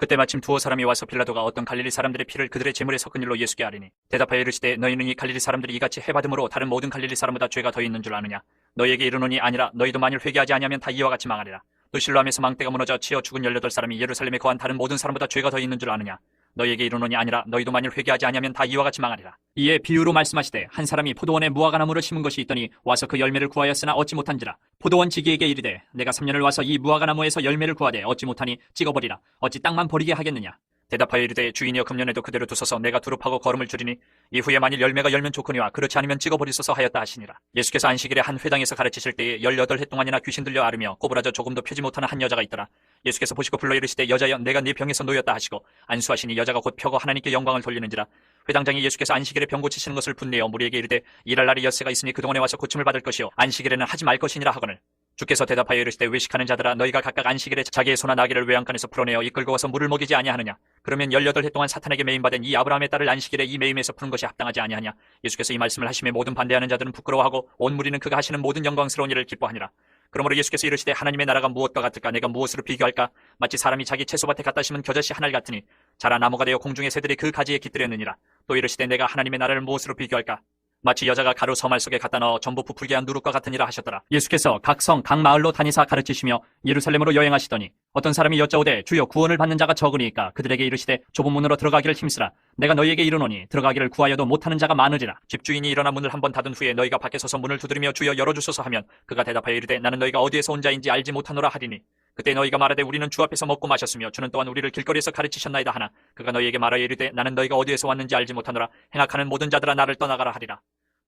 그때 마침 두어 사람이 와서 빌라도가 어떤 갈릴리 사람들의 피를 그들의 제물에 섞은 일로 예수께 아뢰니, 대답하여 이르시되 너희는 이 갈릴리 사람들이 이같이 해받음으로 다른 모든 갈릴리 사람보다 죄가 더 있는 줄 아느냐. 너희에게 이르노니 아니라 너희도 만일 회개하지 아니하면 다 이와 같이 망하리라. 또 실로암에서 망대가 무너져 치어 죽은 18사람이 예루살렘에 거한 다른 모든 사람보다 죄가 더 있는 줄 아느냐. 너희에게 이르노니 아니라 너희도 만일 회개하지 아니하면 다 이와 같이 망하리라. 이에 비유로 말씀하시되 한 사람이 포도원에 무화과나무를 심은 것이 있더니 와서 그 열매를 구하였으나 얻지 못한지라. 포도원 지기에게 이르되 내가 3년을 와서 이 무화과나무에서 열매를 구하되 얻지 못하니 찍어버리라. 어찌 땅만 버리게 하겠느냐. 대답하여 이르되 주인이여 금년에도 그대로 두소서 내가 두릅하고 거름을 줄이니 이후에 만일 열매가 열면 좋거니와 그렇지 않으면 찍어버리소서 하였다 하시니라. 예수께서 안식일에 한 회당에서 가르치실 때에 18해 동안이나 귀신 들려 앓으며 꼬부라져 조금도 펴지 못하는 한 여자가 있더라. 예수께서 보시고 불러 이르시되 여자여 내가 네 병에서 놓였다 하시고 안수하시니 여자가 곧 펴고 하나님께 영광을 돌리는지라. 회당장이 예수께서 안식일에 병 고치시는 것을 분내어 무리에게 이르되 일할 날이 엿새가 있으니 그동안에 와서 고침을 받을 것이요 안식일에는 하지 말 것이니라 하거늘. 주께서 대답하여 이르시되 외식하는 자들아 너희가 각각 안식일에 자기의 소나 나귀를 외양간에서 풀어내어 이끌고 와서 물을 먹이지 아니하느냐. 그러면 18해 동안 사탄에게 매임받은 이 아브라함의 딸을 안식일에 이 매임에서 푸는 것이 합당하지 아니하냐. 예수께서 이 말씀을 하시며 모든 반대하는 자들은 부끄러워하고 온 무리는 그가 하시는 모든 영광스러운 일을 기뻐하니라. 그러므로 예수께서 이르시되 하나님의 나라가 무엇과 같을까. 내가 무엇으로 비교할까. 마치 사람이 자기 채소밭에 갖다 심은 겨자씨 하나를 같으니 자라 나무가 되어 공중의 새들이 그 가지에 깃들였느니라. 또 이르시되 내가 하나님의 나라를 무엇으로 비교할까. 마치 여자가 가루 서말 속에 갖다 넣어 전부 부풀게 한 누룩과 같으니라 하셨더라. 예수께서 각 성 각 마을로 다니사 가르치시며 예루살렘으로 여행하시더니 어떤 사람이 여짜오되 주여 구원을 받는 자가 적으니까. 그들에게 이르시되 좁은 문으로 들어가기를 힘쓰라. 내가 너희에게 이르노니 들어가기를 구하여도 못하는 자가 많으리라. 집주인이 일어나 문을 한번 닫은 후에 너희가 밖에 서서 문을 두드리며 주여 열어주소서 하면 그가 대답하여 이르되 나는 너희가 어디에서 온 자인지 알지 못하노라 하리니. 그때 너희가 말하되 우리는 주 앞에서 먹고 마셨으며 주는 또한 우리를 길거리에서 가르치셨나이다 하나 그가 너희에게 말하여 이르되 나는 너희가 어디에서 왔는지 알지 못하노라. 행악하는 모든 자들아 나를 떠나가라 하리라.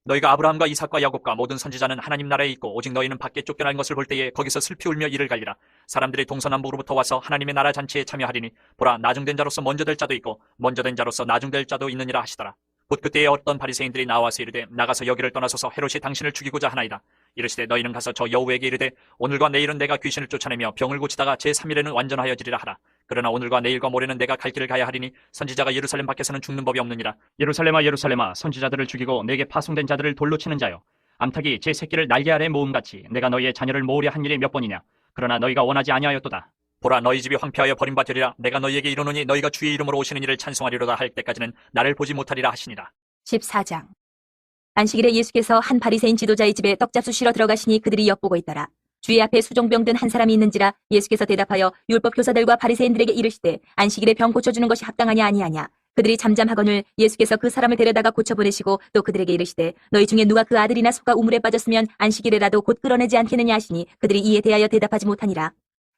너희가 아브라함과 이삭과 야곱과 모든 선지자는 하나님 나라에 있고 오직 너희는 밖에 쫓겨난 것을 볼 때에 거기서 슬피 울며 이를 갈리라. 사람들이 동서남북으로부터 와서 하나님의 나라 잔치에 참여하리니 보라 나중된 자로서 먼저 될 자도 있고 먼저 된 자로서 나중될 자도 있느니라 하시더라. 곧 그때에 어떤 바리새인들이 나와서 이르되 나가서 여기를 떠나소서 헤롯이 당신을 죽이고자 하나이다. 이르시되 너희는 가서 저 여우에게 이르되 오늘과 내일은 내가 귀신을 쫓아내며 병을 고치다가 제3일에는 완전하여지리라 하라. 그러나 오늘과 내일과 모레는 내가 갈 길을 가야 하리니 선지자가 예루살렘 밖에서는 죽는 법이 없느니라. 예루살렘아 예루살렘아 선지자들을 죽이고 내게 파송된 자들을 돌로 치는 자여 암탉이 제 새끼를 날개 아래 모음같이 내가 너희의 자녀를 모으려 한 일이 몇 번이냐. 그러나 너희가 원하지 아니하였도다. 보라 너희 집이 황폐하여 버림받 되리라. 내가 너희에게 이르노니 너희가 주의 이름으로 오시는 이를 찬송하리로다 할 때까지는 나를 보지 못하리라 하시니라. 14장. 안식일에 예수께서 한 바리새인 지도자의 집에 떡잡수 쉬러 들어가시니 그들이 엿보고 있더라. 주의 앞에 수종병 든 한 사람이 있는지라. 예수께서 대답하여 율법 교사들과 바리새인들에게 이르시되 안식일에 병 고쳐주는 것이 합당하냐 아니하냐. 그들이 잠잠하거늘 예수께서 그 사람을 데려다가 고쳐보내시고 또 그들에게 이르시되 너희 중에 누가 그 아들이나 소가 우물에 빠졌으면 안식일에라도 곧 끌어내지 않겠느냐 하시니 그들이 이에 대하여 대답하지 못하니라.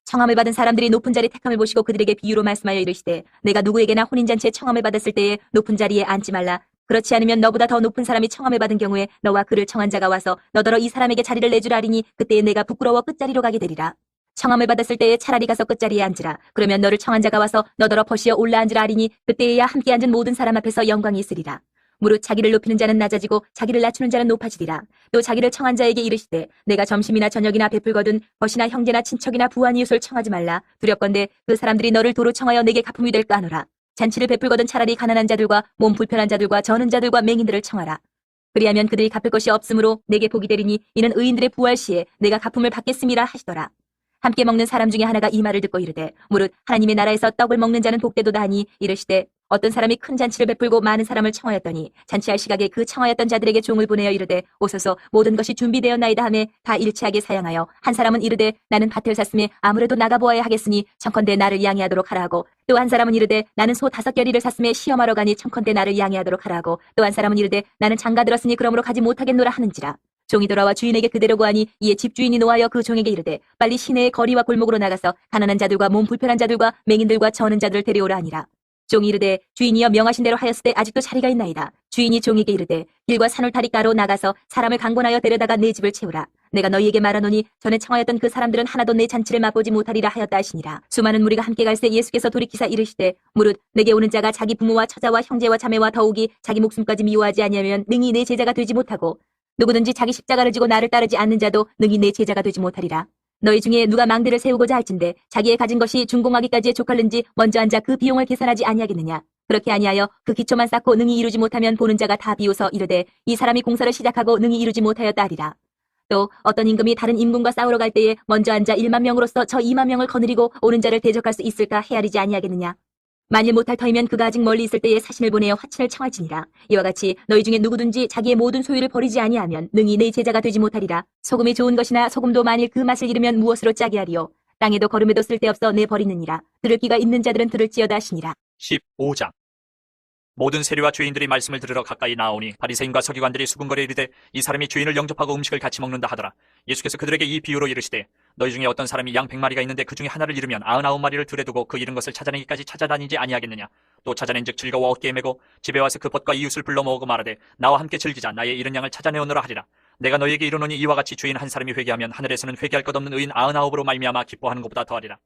청함을 받은 사람들이 높은 자리 택함을 보시고 그들에게 비유로 말씀하여 이르시되 내가 누구에게나 혼인잔치에 청함을 받았을 때에 높은 자리에 앉지 말라. 그렇지 않으면 너보다 더 높은 사람이 청함을 받은 경우에 너와 그를 청한 자가 와서 너더러 이 사람에게 자리를 내주라 하리니 그때에 내가 부끄러워 끝자리로 가게 되리라. 청함을 받았을 때에 차라리 가서 끝자리에 앉으라. 그러면 너를 청한 자가 와서 너더러 버시어 올라앉으라 하리니 그때에야 함께 앉은 모든 사람 앞에서 영광이 있으리라. 무릇 자기를 높이는 자는 낮아지고 자기를 낮추는 자는 높아지리라. 또 자기를 청한 자에게 이르시되 내가 점심이나 저녁이나 베풀거든 벗이나 형제나 친척이나 부한 이웃을 청하지 말라. 두렵건대 그 사람들이 너를 도로 청하여 내게 가품이 될까 하노라. 잔치를 베풀거든 차라리 가난한 자들과 몸 불편한 자들과 저는 자들과 맹인들을 청하라. 그리하면 그들이 갚을 것이 없으므로 내게 복이 되리니 이는 의인들의 부활 시에 내가 가품을 받겠음이라 하시더라. 함께 먹는 사람 중에 하나가 이 말을 듣고 이르되 무릇 하나님의 나라에서 떡을 먹는 자는 복되도다 하니 이르시되 어떤 사람이 큰 잔치를 베풀고 많은 사람을 청하였더니 잔치할 시각에 그 청하였던 자들에게 종을 보내어 이르되 오소서 모든 것이 준비되었나이다 하매 다 일치하게 사양하여 한 사람은 이르되 나는 밭을 샀으니 아무래도 나가보아야 하겠으니 청컨대 나를 양해하도록 하라 하고 또 한 사람은 이르되 나는 소 5겨리를 샀으며 시험하러 가니 청컨대 나를 양해하도록 하라 하고 또 한 사람은 이르되 나는 장가 들었으니 그러므로 가지 못하겠노라 하는지라. 종이 돌아와 주인에게 그대로 구하니 이에 집주인이 노하여 그 종에게 이르되 빨리 시내의 거리와 골목으로 나가서 가난한 자들과 몸 불편한 자들과 맹인들과 저는 자들을 데려오라 하니라. 종이 이르되 주인이여 명하신 대로 하였을 때 아직도 자리가 있나이다. 주인이 종에게 이르되 길과 산울타리가로 나가서 사람을 강권하여 데려다가 내 집을 채우라. 내가 너희에게 말하노니 전에 청하였던 그 사람들은 하나도 내 잔치를 맛보지 못하리라 하였다 하시니라. 수많은 무리가 함께 갈새 예수께서 돌이키사 이르시되 무릇 내게 오는 자가 자기 부모와 처자와 형제와 자매와 더욱이 자기 목숨까지 미워하지 아니하면 능히 내 제자가 되지 못하고 누구든지 자기 십자가를 지고 나를 따르지 않는 자도 능히 내 제자가 되지 못하리라. 너희 중에 누가 망대를 세우고자 할진대 자기의 가진 것이 준공하기까지에 족할는지 먼저 앉아 그 비용을 계산하지 아니하겠느냐. 그렇게 아니하여 그 기초만 쌓고 능히 이루지 못하면 보는 자가 다 비웃어 이르되 이 사람이 공사를 시작하고 능히 이루지 못하였다 하리라. 또 어떤 임금이 다른 임금과 싸우러 갈 때에 먼저 앉아 1만 명으로서 저 2만 명을 거느리고 오는 자를 대적할 수 있을까 헤아리지 아니하겠느냐. 만일 못할 터이면 그가 아직 멀리 있을 때에 사신을 보내어 화친을 청할지니라. 이와 같이 너희 중에 누구든지 자기의 모든 소유를 버리지 아니하면 능히 내 제자가 되지 못하리라. 소금이 좋은 것이나 소금도 만일 그 맛을 잃으면 무엇으로 짜게 하리요. 땅에도 거름에도 쓸데없어 내 버리느니라. 들을 귀가 있는 자들은 들을지어다 하시니라. 15장. 모든 세리와 죄인들이 말씀을 들으러 가까이 나오니 바리새인과 서기관들이 수군거려 이르되 이 사람이 죄인을 영접하고 음식을 같이 먹는다 하더라. 예수께서 그들에게 이 비유로 이르시되 너희 중에 어떤 사람이 양 100마리가 있는데 그 중에 하나를 잃으면 99마리를 들에 두고 그 잃은 것을 찾아내기까지 찾아다니지 아니하겠느냐. 또 찾아낸즉 즐거워 어깨에 메고 집에 와서 그 벗과 이웃을 불러 모으고 말하되 나와 함께 즐기자. 나의 잃은 양을 찾아내오너라 하리라. 내가 너희에게 이르노니 이와 같이 죄인 한 사람이 회개하면 하늘에서는 회개할 것 없는 의인 99으로 말미암아 기뻐하는 것보다 더하리라.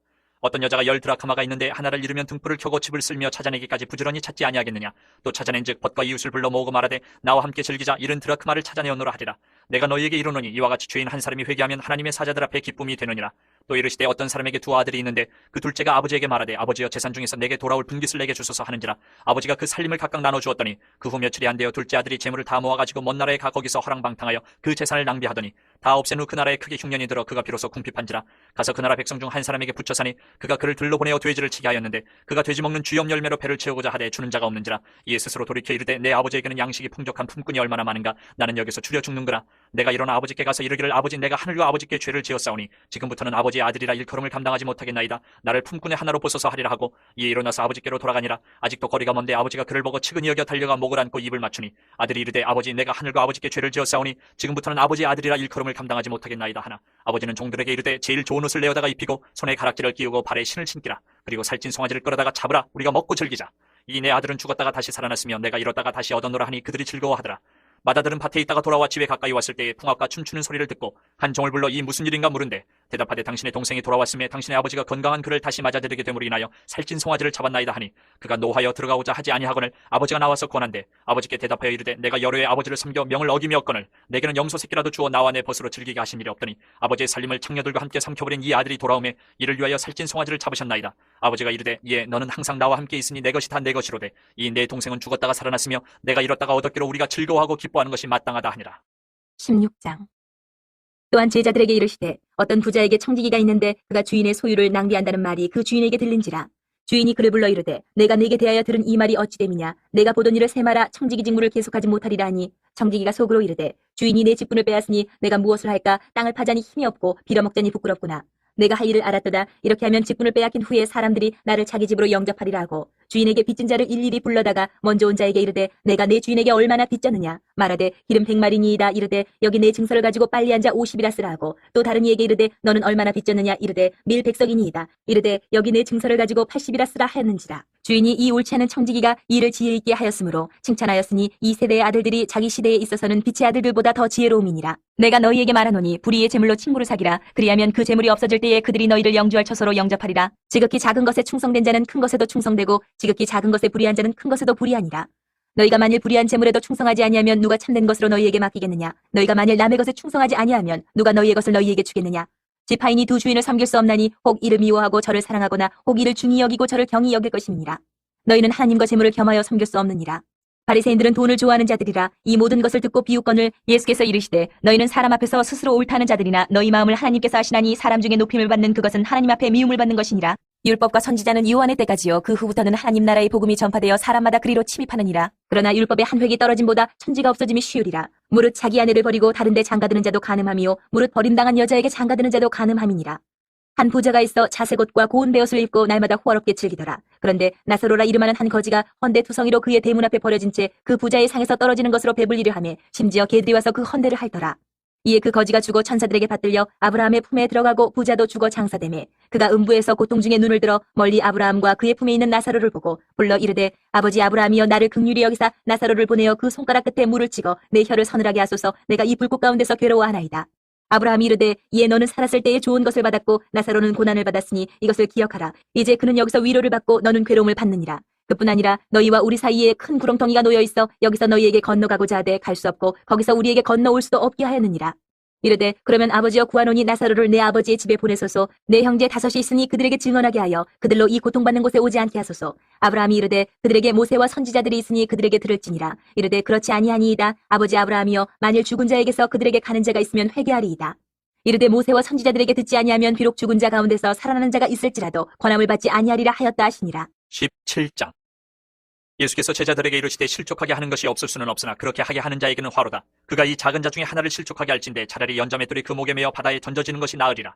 어떤 여자가 10드라크마가 있는데 하나를 잃으면 등불을 켜고 집을 쓸며 찾아내기까지 부지런히 찾지 아니하겠느냐. 또 찾아낸즉 벗과 이웃을 불러 모으고 말하되 나와 함께 즐기자. 70드라크마를 찾아내오노라 하리라. 내가 너희에게 이르노니 이와 같이 죄인 한 사람이 회개하면 하나님의 사자들 앞에 기쁨이 되느니라. 또 이르시되 어떤 사람에게 두 아들이 있는데 그 둘째가 아버지에게 말하되 아버지여 재산 중에서 내게 돌아올 분깃을 내게 주소서 하는지라. 아버지가 그 살림을 각각 나눠 주었더니 그 후 며칠이 안 되어 둘째 아들이 재물을 다 모아가지고 먼 나라에 가 거기서 허랑방탕하여 그 재산을 낭비하더니 다 없앤 후 그 나라에 크게 흉년이 들어 그가 비로소 궁핍한지라. 가서 그 나라 백성 중 한 사람에게 붙여 사니 그가 그를 들로 보내어 돼지를 치게 하였는데 그가 돼지 먹는 쥐염 열매로 배를 채우고자 하되 주는 자가 없는지라. 이에 스스로 돌이켜 이르되 내 아버지에게는 양식이 풍족한 품꾼이 얼마나 많은가. 나는 여기서 줄여 죽는구나. 내가 일어나 아버지께 가서 이르기를 아버지 내가 하늘과 아버지께 죄를 지었사오니 지금부터는 아버지의 아들이라 일컬음을 감당하지 못하겠나이다. 나를 품꾼의 하나로 보소서 하리라 하고 이에 일어나서 아버지께로 돌아가니라. 아직도 거리가 먼데 아버지가 그를 보고 측은히 여겨 달려가 목을 안고 입을 맞추니 아들이 이르되 아버지 내가 하늘과 아버지께 죄를 지었사오니 지금부터는 아버지의 아들이라 일컬음을 감당하지 못하겠나이다 하나 아버지는 종들에게 이르되 제일 좋은 옷을 내어다가 입히고 손에 가락지를 끼우고 발에 신을 신기라. 그리고 살찐 송아지를 끌어다가 잡으라. 우리가 먹고 즐기자. 이 내 아들은 죽었다가 다시 살아났으며 내가 잃었다가 다시 얻었노라 하니 그들이 즐거워하더라. 마다들은 밭에 있다가 돌아와 집에 가까이 왔을 때에 풍악과 춤추는 소리를 듣고 한 종을 불러 이 무슨 일인가 물은데 대답하되 당신의 동생이 돌아왔음에 당신의 아버지가 건강한 그를 다시 맞아들이게 됨으로 인하여 살찐 송아지를 잡았나이다 하니 그가 노하여 들어가고자 하지 아니하거늘 아버지가 나와서 권한대 아버지께 대답하여 이르되 내가 여러 해 아버지를 섬겨 명을 어기me었거늘 내게는 염소 새끼라도 주어 나와 내 벗으로 즐기게 하신 일이 없더니 아버지의 살림을 창녀들과 함께 삼켜버린 이 아들이 돌아오매 이를 위하여 살찐 송아지를 잡으셨나이다. 아버지가 이르되 예 너는 항상 나와 함께 있으니 내 것이 다 내 것이로되 이 내 동생은 죽었다가 살아났으며 내가 잃었다가 얻었기로 우리가 즐거워하고 기뻐하는 것이 마땅하다 하니라. 16장. 또한 제자들에게 이르시되 어떤 부자에게 청지기가 있는데 그가 주인의 소유를 낭비한다는 말이 그 주인에게 들린지라. 주인이 그를 불러 이르되 내가 네게 대하여 들은 이 말이 어찌 됨이냐. 내가 보던 일을 세마라 청지기 직무를 계속하지 못하리라 하니 청지기가 속으로 이르되 주인이 내 직분을 빼앗으니 내가 무엇을 할까. 땅을 파자니 힘이 없고 빌어먹자니 부끄럽구나. 내가 할 일을 알았도다. 이렇게 하면 직분을 빼앗긴 후에 사람들이 나를 자기 집으로 영접하리라 하고 주인에게 빚진 자를 일일이 불러다가 먼저 온 자에게 이르되 내가 내 주인에게 얼마나 빚졌느냐. 말하되 기름 100마리니이다. 이르되 여기 내 증서를 가지고 빨리 앉아 50이라 쓰라 하고 또 다른 이에게 이르되 너는 얼마나 빚졌느냐. 이르되 밀 100석이니이다. 이르되 여기 내 증서를 가지고 80이라 쓰라 하였는지라. 주인이 이 옳지 않은 청지기가 일을 지혜 있게 하였으므로 칭찬하였으니 이 세대의 아들들이 자기 시대에 있어서는 빛의 아들들보다 더 지혜로움이니라. 내가 너희에게 말하노니 불의의 재물로 친구를 사기라. 그리하면 그 재물이 없어질 때에 그들이 너희를 영주할 처소로 영접하리라. 지극히 작은 것에 충성된 자는 큰 것에도 충성되고 지극히 작은 것에 불의한 자는 큰 것에도 불의하니라. 너희가 만일 불의한 재물에도 충성하지 아니하면 누가 참된 것으로 너희에게 맡기겠느냐. 너희가 만일 남의 것에 충성하지 아니하면 누가 너희의 것을 너희에게 주겠느냐. 지파인이 두 주인을 섬길 수 없나니 혹 이를 미워하고 저를 사랑하거나 혹 이를 중히 여기고 저를 경히 여길 것임이니라. 너희는 하나님과 재물을 겸하여 섬길 수 없느니라. 바리새인들은 돈을 좋아하는 자들이라. 이 모든 것을 듣고 비웃거늘 예수께서 이르시되 너희는 사람 앞에서 스스로 옳다는 자들이나 너희 마음을 하나님께서 아시나니 사람 중에 높임을 받는 그것은 하나님 앞에 미움을 받는 것이니라. 율법과 선지자는 요한의 때까지요 그 후부터는 하나님 나라의 복음이 전파되어 사람마다 그리로 침입하느니라. 그러나 율법의 한 획이 떨어짐보다 천지가 없어짐이 쉬우리라. 무릇 자기 아내를 버리고 다른 데 장가드는 자도 간음함이요 무릇 버림당한 여자에게 장가드는 자도 간음함이니라. 한 부자가 있어 자색 옷과 고운 베옷을 입고 날마다 호화롭게 즐기더라. 그런데 나사로라 이름하는 한 거지가 헌데 투성이로 그의 대문 앞에 버려진 채 그 부자의 상에서 떨어지는 것으로 배불리려 하며 심지어 개들이 와서 그 헌데를 핥더라. 이에 그 거지가 죽어 천사들에게 받들려 아브라함의 품에 들어가고 부자도 죽어 장사되매 그가 음부에서 고통 중에 눈을 들어 멀리 아브라함과 그의 품에 있는 나사로를 보고 불러 이르되 아버지 아브라함이여 나를 긍휼히 여기사 나사로를 보내어 그 손가락 끝에 물을 찍어 내 혀를 서늘하게 하소서. 내가 이 불꽃 가운데서 괴로워하나이다. 아브라함이 이르되 이에 너는 살았을 때에 좋은 것을 받았고 나사로는 고난을 받았으니 이것을 기억하라. 이제 그는 여기서 위로를 받고 너는 괴로움을 받느니라. 그뿐 아니라 너희와 우리 사이에 큰 구렁텅이가 놓여 있어 여기서 너희에게 건너가고자 하되 갈 수 없고 거기서 우리에게 건너올 수도 없게 하였느니라. 이르되 그러면 아버지여 구하노니 나사로를 내 아버지의 집에 보내소서. 내 형제 5이 있으니 그들에게 증언하게 하여 그들로 이 고통받는 곳에 오지 않게 하소서. 아브라함이 이르되 그들에게 모세와 선지자들이 있으니 그들에게 들을지니라. 이르되 그렇지 아니하니이다. 아버지 아브라함이여 만일 죽은 자에게서 그들에게 가는 자가 있으면 회개하리이다. 이르되 모세와 선지자들에게 듣지 아니하면 비록 죽은 자 가운데서 살아나는 자가 있을지라도 권함을 받지 아니하리라 하였다 하시니라. 17장. 예수께서 제자들에게 이르시되 실족하게 하는 것이 없을 수는 없으나 그렇게 하게 하는 자에게는 화로다. 그가 이 작은 자 중에 하나를 실족하게 할진대 차라리 연자맷돌이 그 목에 매어 바다에 던져지는 것이 나으리라.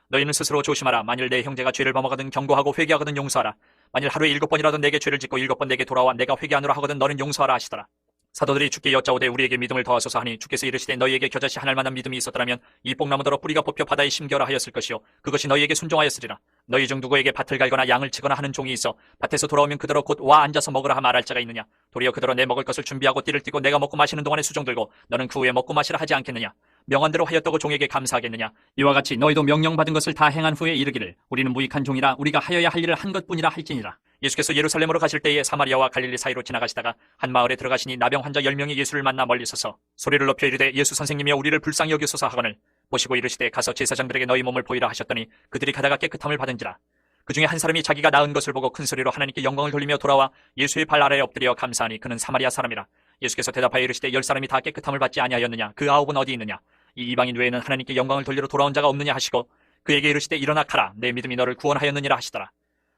너희는 스스로 조심하라. 만일 내 형제가 죄를 범하거든 경고하고 회개하거든 용서하라. 만일 하루에 7번이라도 내게 죄를 짓고 7번 내게 돌아와 내가 회개하노라 하거든 너는 용서하라 하시더라. 사도들이 주께 여짜오되 우리에게 믿음을 더하소서 하니 주께서 이르시되 너희에게 겨자씨 하나일 만한 믿음이 있었더라면 이 뽕나무더러 뿌리가 뽑혀 바다에 심겨라 하였을 것이요 그것이 너희에게 순종하였으리라. 너희 중 누구에게 밭을 갈거나 양을 치거나 하는 종이 있어 밭에서 돌아오면 그대로 곧 와 앉아서 먹으라 말할 자가 있느냐. 도리어 그대로 내 먹을 것을 준비하고 띠를 띠고 내가 먹고 마시는 동안에 수종 들고 너는 그 후에 먹고 마시라 하지 않겠느냐. 명한대로 하였다고 종에게 감사하겠느냐. 이와 같이 너희도 명령받은 것을 다 행한 후에 이르기를 우리는 무익한 종이라 우리가 하여야 할 일을 한 것뿐이라 할지니라. 예수께서 예루살렘으로 가실 때에 사마리아와 갈릴리 사이로 지나가시다가 한 마을에 들어가시니 나병 환자 10명이 예수를 만나 멀리 서서 소리를 높여 이르되 예수 선생님이여 우리를 불쌍히 여기소서 하거늘 보시고 이르시되 가서 제사장들에게 너희 몸을 보이라 하셨더니 그들이 가다가 깨끗함을 받은지라. 그 중에 한 사람이 자기가 나은 것을 보고 큰 소리로 하나님께 영광을 돌리며 돌아와 예수의 발 아래에 엎드려 감사하니 그는 사마리아 사람이라. 예수께서 대답하여 이르시되 10사람이 다 깨끗함을 받지 아니하였느냐. 그 9은 어디 있느냐. 이 이방인 외에는 하나님께 영광을 돌리러 돌아온 자가 없느냐 하시고 그에게 이르시되 일어나 가라. 내 믿음이 너를 구원하였느니라 하시더라.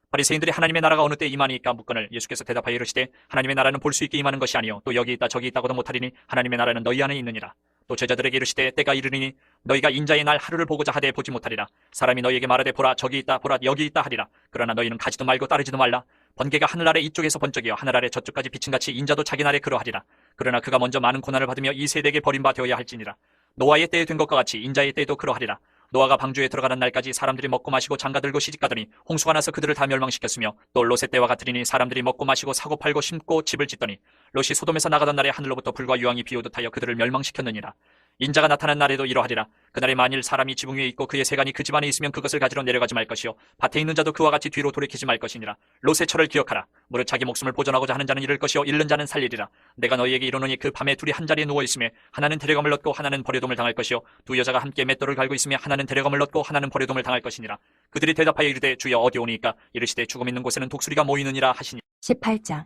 바리새인들이 하나님의 나라가 어느 때 임하니까 묻거늘 예수께서 대답하여 이르시되 하나님의 나라는 볼 수 있게 임하는 것이 아니요 또 여기 있다 저기 있다고도 못하리니 하나님의 나라는 너희 안에 있느니라. 또 제자들에게 이르시되 때가 이르리니 너희가 인자의 날 하루를 보고자 하되 보지 못하리라. 사람이 너희에게 말하되 보라 저기 있다 보라 여기 있다 하리라. 그러나 너희는 가지도 말고 따르지도 말라. 번개가 하늘 아래 이쪽에서 번쩍이어 하늘 아래 저쪽까지 비친같이 인자도 자기 날에 그러하리라. 그러나 그가 먼저 많은 고난을 받으며 이 세대에게 버림받아야 할지니라. 노아의 때에 된 것과 같이 인자의 때에도 그러하리라. 노아가 방주에 들어가는 날까지 사람들이 먹고 마시고 장가들고 시집가더니 홍수가 나서 그들을 다 멸망시켰으며 또 롯의 때와 같으리니 사람들이 먹고 마시고 사고 팔고 심고 집을 짓더니 롯이 소돔에서 나가던 날에 하늘로부터 불과 유황이 비오듯 하여 그들을 멸망시켰느니라. 인자가 나타난 날에도 이러하리라. 그날에 만일 사람이 지붕 위에 있고 그의 세간이 그 집안에 있으면 그것을 가지러 내려가지 말 것이요 밭에 있는 자도 그와 같이 뒤로 돌이키지 말 것이니라. 롯의 철을 기억하라. 무릇 자기 목숨을 보존하고자 하는 자는 잃을 것이요 잃는 자는 살리리라. 내가 너희에게 이르노니 그 밤에 둘이 한 자리에 누워 있으며 하나는 데려감을 얻고 하나는 버려둠을 당할 것이요 두 여자가 함께 맷돌을 갈고 있으며 하나는 데려감을 얻고 하나는 버려둠을 당할 것이니라. 그들이 대답하여 이르되 주여 어디 오니까. 이르시되 죽음 있는 곳에는 독수리가 모이느니라 하시니. 18장.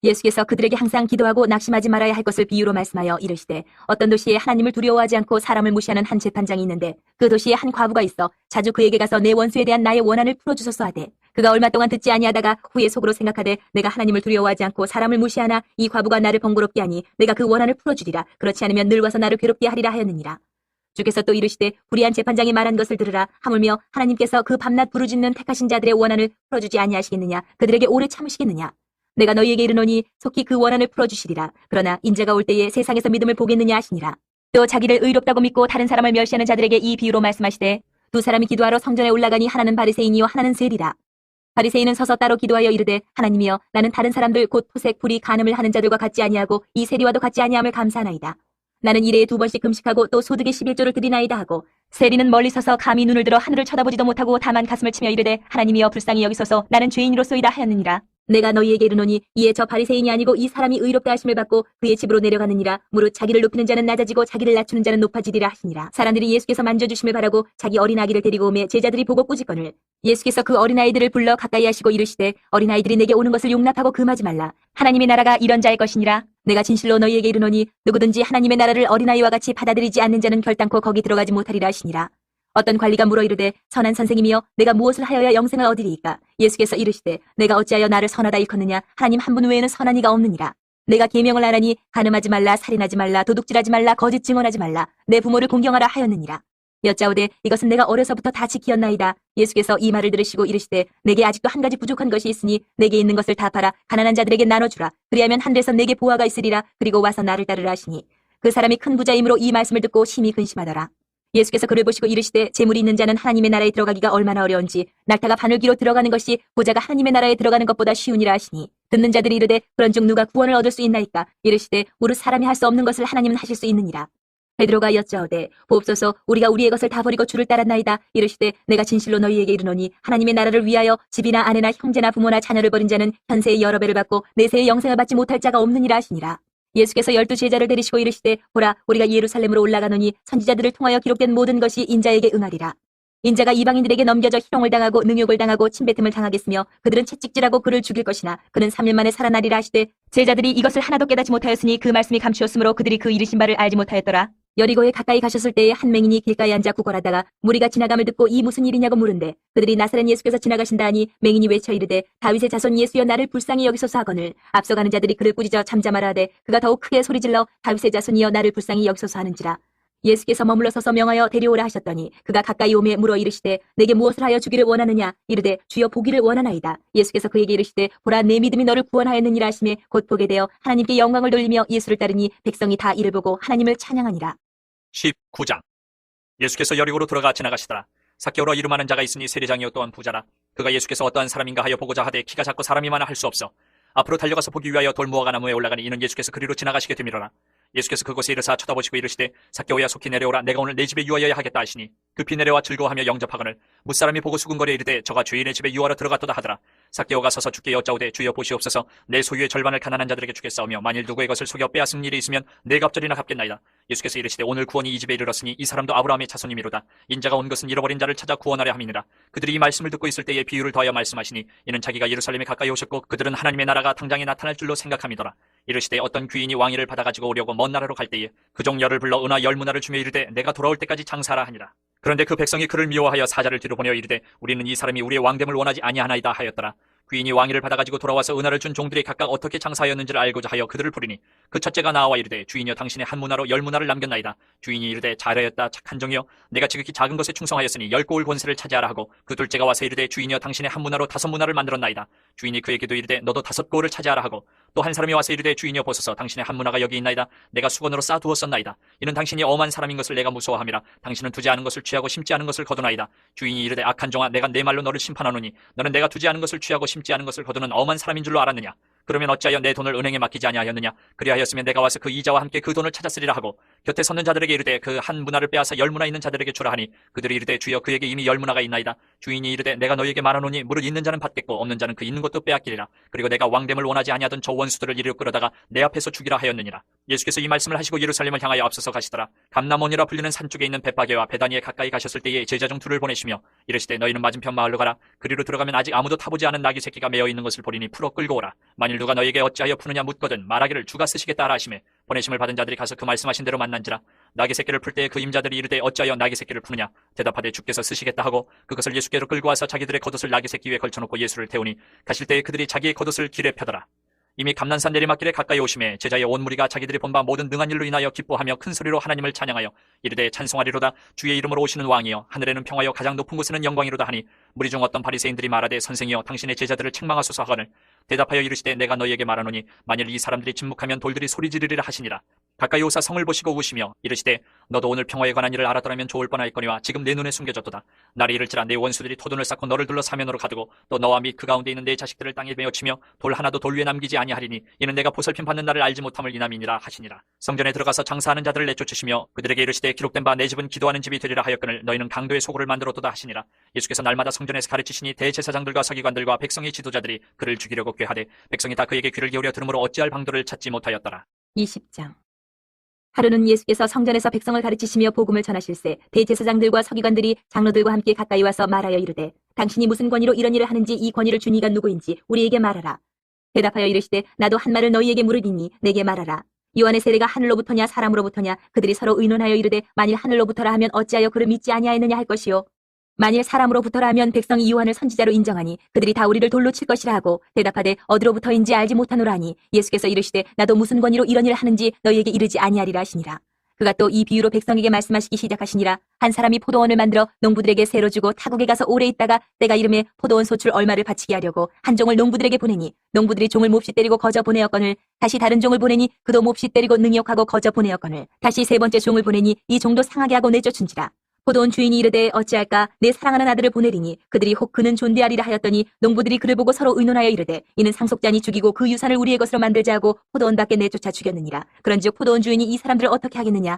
예수께서 그들에게 항상 기도하고 낙심하지 말아야 할 것을 비유로 말씀하여 이르시되 어떤 도시에 하나님을 두려워하지 않고 사람을 무시하는 한 재판장이 있는데 그 도시에 한 과부가 있어 자주 그에게 가서 내 원수에 대한 나의 원한을 풀어주소서 하되 그가 얼마 동안 듣지 아니하다가 후에 속으로 생각하되 내가 하나님을 두려워하지 않고 사람을 무시하나 이 과부가 나를 번거롭게 하니 내가 그 원한을 풀어주리라. 그렇지 않으면 늘 와서 나를 괴롭게 하리라 하였느니라. 주께서 또 이르시되 불의한 재판장이 말한 것을 들으라. 하물며 하나님께서 그 밤낮 부르짖는 택하신 자들의 원한을 풀어주지 아니하시겠느냐. 그들에게 오래 참으시겠느냐. 내가 너희에게 이르노니 속히 그 원한을 풀어주시리라. 그러나 인자가 올 때에 세상에서 믿음을 보겠느냐 하시니라. 또 자기를 의롭다고 믿고 다른 사람을 멸시하는 자들에게 이 비유로 말씀하시되 두 사람이 기도하러 성전에 올라가니 하나는 바리새인이요 하나는 세리라. 바리새인은 서서 따로 기도하여 이르되 하나님이여 나는 다른 사람들 곧 토색 불의 간음을 하는 자들과 같지 아니하고 이 세리와도 같지 아니함을 감사하나이다. 나는 일해에 2번씩 금식하고 또 소득의 11조를 드리나이다 하고 세리는 멀리 서서 감히 눈을 들어 하늘을 쳐다보지도 못하고 다만 가슴을 치며 이르되 하나님이여 불쌍히 여기소서 나는 죄인으로소이다 하였느니라. 내가 너희에게 이르노니 이에 저 바리새인이 아니고 이 사람이 의롭다 하심을 받고 그의 집으로 내려가느니라. 무릇 자기를 높이는 자는 낮아지고 자기를 낮추는 자는 높아지리라 하시니라. 사람들이 예수께서 만져주심을 바라고 자기 어린아기를 데리고 오매 제자들이 보고 꾸짖거늘 예수께서 그 어린아이들을 불러 가까이 하시고 이르시되 어린아이들이 내게 오는 것을 용납하고 금하지 말라. 하나님의 나라가 이런 자의 것이니라. 내가 진실로 너희에게 이르노니 누구든지 하나님의 나라를 어린아이와 같이 받아들이지 않는 자는 결단코 거기 들어가지 못하리라 하시니라. 어떤 관리가 물어 이르되 선한 선생님이여 내가 무엇을 하여야 영생을 얻으리이까. 예수께서 이르시되 내가 어찌하여 나를 선하다 일컫느냐. 하나님 한 분 외에는 선한 이가 없느니라. 내가 계명을 하라니 간음하지 말라 살인하지 말라 도둑질하지 말라 거짓 증언하지 말라 내 부모를 공경하라 하였느니라. 여짜오되 이것은 내가 어려서부터 다 지키었나이다. 예수께서 이 말을 들으시고 이르시되 내게 아직도 한 가지 부족한 것이 있으니 내게 있는 것을 다 팔아 가난한 자들에게 나눠주라. 그리하면 하늘에서 내게 보화가 있으리라. 그리고 와서 나를 따르라 하시니 그 사람이 큰 부자이므로 이 말씀을 듣고 심히 근심하더라. 예수께서 그를 보시고 이르시되 재물이 있는 자는 하나님의 나라에 들어가기가 얼마나 어려운지 낙타가 바늘기로 들어가는 것이 보자가 하나님의 나라에 들어가는 것보다 쉬우니라 하시니 듣는 자들이 이르되 그런 중 누가 구원을 얻을 수 있나이까. 이르시되 무릇 사람이 할 수 없는 것을 하나님은 하실 수 있느니라. 베드로가 여짜오되 보옵소서 우리가 우리의 것을 다 버리고 주를 따랐나이다. 이르시되 내가 진실로 너희에게 이르노니 하나님의 나라를 위하여 집이나 아내나 형제나 부모나 자녀를 버린 자는 현세의 여러 배를 받고 내세의 영생을 받지 못할 자가 없느니라 하시니라. 예수께서 12 제자를 데리시고 이르시되 보라 우리가 예루살렘으로 올라가노니 선지자들을 통하여 기록된 모든 것이 인자에게 응하리라. 인자가 이방인들에게 넘겨져 희롱을 당하고 능욕을 당하고 침뱉음을 당하겠으며 그들은 채찍질하고 그를 죽일 것이나 그는 3일 만에 살아나리라 하시되 제자들이 이것을 하나도 깨닫지 못하였으니 그 말씀이 감추었으므로 그들이 그 이르신 바를 알지 못하였더라. 여리고에 가까이 가셨을 때에 한 맹인이 길가에 앉아 구걸하다가 무리가 지나감을 듣고 이 무슨 일이냐고 물은데 그들이 나사렛 예수께서 지나가신다 하니 맹인이 외쳐 이르되 다윗의 자손 예수여 나를 불쌍히 여기소서 하거늘 앞서가는 자들이 그를 꾸짖어 잠잠하라 하되 그가 더욱 크게 소리질러 다윗의 자손이여 나를 불쌍히 여기소서 하는지라. 예수께서 머물러 서서 명하여 데려오라 하셨더니 그가 가까이 오매 물어 이르시되 내게 무엇을 하여 주기를 원하느냐 이르되 주여 보기를 원하나이다. 예수께서 그에게 이르시되 보라 내 믿음이 너를 구원하였느니라 하시매 곧 보게 되어 하나님께 영광을 돌리며 예수를 따르니 백성이 다 이를 보고 하나님을 찬양하니라. 19장. 예수께서 여리고로 들어가 지나가시더라. 삭개오라 이름하는 자가 있으니 세리장이요 또한 부자라. 그가 예수께서 어떠한 사람인가 하여 보고자 하되 키가 작고 사람이 많아 할 수 없어 앞으로 달려가서 보기 위하여 돌무화과 나무에 올라가니 이는 예수께서 그리로 지나가시게 되밀어라. 예수께서 그곳에 이르사 쳐다보시고 이르시되 삭개오야 속히 내려오라. 내가 오늘 내 집에 유하여야 하겠다 하시니 급히 내려와 즐거워하며 영접하거늘 무사람이 보고 수군거려 이르되 저가 주인의 집에 유하러 들어갔도다 하더라. 삭개오가 서서 주께 여짜오되 주여 보시옵소서 내 소유의 절반을 가난한 자들에게 주겠사오며 만일 누구의 것을 속여 빼앗은 일이 있으면 내 갑절이나 갚겠나이다. 예수께서 이르시되 오늘 구원이 이 집에 이르렀으니 이 사람도 아브라함의 자손이미로다. 인자가 온 것은 잃어버린 자를 찾아 구원하려 함이니라. 그들이 이 말씀을 듣고 있을 때에 비유를 더하여 말씀하시니 이는 자기가 예루살렘에 가까이 오셨고 그들은 하나님의 나라가 당장에 나타날 줄로 생각함이더라. 이르시되 어떤 귀인이 왕위를 받아가지고 오려고 먼 나라로 갈 때에 그 종려를 불러 은화 10문화를 주며 이르되 내가 돌아올 때까지 장사하라 하니라. 그런데 그 백성이 그를 미워하여 사자를 뒤로 보내어 이르되 우리는 이 사람이 우리의 왕됨을 원하지 아니하나이다 하였더라. 귀인이 왕위를 받아가지고 돌아와서 은화를 준 종들이 각각 어떻게 장사하였는지를 알고자 하여 그들을 부르니 그 첫째가 나와 이르되 주인이여 당신의 한 문화로 10문화를 남겼나이다. 주인이 이르되 잘하였다 착한 종이여 내가 지극히 작은 것에 충성하였으니 10고을 권세를 차지하라 하고 그 둘째가 와서 이르되 주인이여 당신의 한 문화로 5문화를 만들었나이다. 주인이 그에게도 이르되 너도 5고을을 차지하라 하고 또 한 사람이 와서 이르되 주인이여 보소서 당신의 한 문화가 여기 있나이다. 내가 수건으로 쌓아두었었나이다. 이는 당신이 엄한 사람인 것을 내가 무서워함이라. 당신은 두지 않은 것을 취하고 심지 않은 것을 거두나이다. 주인이 이르되 악한 종아 내가 내 말로 너를 심판하노니 너는 내가 두지 않은 것을 취하고 심지 않은 것을 거두는 엄한 사람인 줄로 알았느냐. 그러면 어찌하여 내 돈을 은행에 맡기지 아니하였느냐. 그리하였으면 내가 와서 그 이자와 함께 그 돈을 찾았으리라 하고 곁에 섰는 자들에게 이르되 그 한 문화를 빼앗아 10문화 있는 자들에게 주라 하니 그들이 이르되 주여 그에게 이미 10문화가 있나이다. 주인이 이르되 내가 너에게 말하노니 무릇 있는 자는 받겠고 없는 자는 그 있는 것도 빼앗기리라. 그리고 내가 왕됨을 원하지 아니하던 저 원수들을 이리로 끌어다가 내 앞에서 죽이라 하였느니라. 예수께서 이 말씀을 하시고 예루살렘을 향하여 앞서서 가시더라. 감람원이라 불리는 산 쪽에 있는 베파게와 베다니에 가까이 가셨을 때에 제자 중 둘을 보내시며 이르시되 너희는 맞은편 마을로 가라. 그리로 들어가면 아직 아무도 타보지 않은 나귀 새끼가 매어 있는 것을 보리니 풀어 끌고 오라. 만일 누가 너에게 어찌하여 푸느냐 묻거든 말하기를 주가 쓰시겠다 하라 하시매 보내심을 받은 자들이 가서 그 말씀하신 대로 만난지라. 나귀 새끼를 풀 때에 그 임자들이 이르되 어찌하여 나귀 새끼를 푸느냐. 대답하되 주께서 쓰시겠다 하고 그것을 예수께로 끌고 와서 자기들의 겉옷을 나귀 새끼 위에 걸쳐놓고 예수를 태우니 가실 때에 그들이 자기의 겉옷을 길에 펴더라. 이미 감난산 내리막길에 가까이 오심에 제자의 온 무리가 자기들이 본 바 모든 능한 일로 인하여 기뻐하며 큰 소리로 하나님을 찬양하여 이르되 찬송하리로다. 주의 이름으로 오시는 왕이여 하늘에는 평화여 가장 높은 곳에는 영광이로다 하니 무리 중 어떤 바리새인들이 말하되 선생이여 당신의 제자들을 책망하소서 하거늘 대답하여 이르시되 내가 너희에게 말하노니 만일 이 사람들이 침묵하면 돌들이 소리 지르리라 하시니라. 가까이 오사 성을 보시고 우시며 이르시되 너도 오늘 평화에 관한 일을 알았더라면 좋을 뻔하였거니와 지금 내 눈에 숨겨졌도다. 날이 이를지라 내 원수들이 토둔을 쌓고 너를 둘러 사면으로 가두고 또 너와 및 그 가운데 있는 내 자식들을 땅에 메어치며 돌 하나도 돌 위에 남기지 아니하리니 이는 내가 보살핌 받는 날을 알지 못함을 이남이니라 하시니라. 성전에 들어가서 장사하는 자들을 내쫓으시며 그들에게 이르시되 기록된 바 내 집은 기도하는 집이 되리라 하였거늘 너희는 강도의 소굴을 만들었도다 하시니라. 예수께서 날마다 성전에서 가르치시니 대제사장들과 서기관들과 백성의 지도자들이 그를 죽이려고 꾀하되 백성이 다 그에게 귀를 기울여 들으므로 어찌할 방도를 찾지 못하였더라. 20장. 하루는 예수께서 성전에서 백성을 가르치시며 복음을 전하실세 대제사장들과 서기관들이 장로들과 함께 가까이 와서 말하여 이르되 당신이 무슨 권위로 이런 일을 하는지 이 권위를 준 이가 누구인지 우리에게 말하라. 대답하여 이르시되 나도 한 말을 너희에게 물으리니 내게 말하라. 요한의 세례가 하늘로부터냐 사람으로부터냐. 그들이 서로 의논하여 이르되 만일 하늘로부터라 하면 어찌하여 그를 믿지 아니하였느냐 할 것이요 만일 사람으로부터라 하면 백성이 요한을 선지자로 인정하니 그들이 다 우리를 돌로 칠 것이라 하고 대답하되 어디로부터인지 알지 못하노라 하니 예수께서 이르시되 나도 무슨 권위로 이런 일을 하는지 너희에게 이르지 아니하리라 하시니라. 그가 또 이 비유로 백성에게 말씀하시기 시작하시니라. 한 사람이 포도원을 만들어 농부들에게 세로 주고 타국에 가서 오래 있다가 때가 이름에 포도원 소출 얼마를 바치게 하려고 한 종을 농부들에게 보내니 농부들이 종을 몹시 때리고 거저 보내었거늘 다시 다른 종을 보내니 그도 몹시 때리고 능욕하고 거저 보내었거늘 다시 세 번째 종을 보내니 이 종도 상하게 하고 내쫓은지라. 포도원 주인이 이르되 어찌할까 내 사랑하는 아들을 보내리니 그들이 혹 그는 존대하리라 하였더니 농부들이 그를 보고 서로 의논하여 이르되 이는 상속자니 죽이고 그 유산을 우리의 것으로 만들자 하고 포도원 밖에 내쫓아 죽였느니라. 그런즉 포도원 주인이 이 사람들을 어떻게 하겠느냐.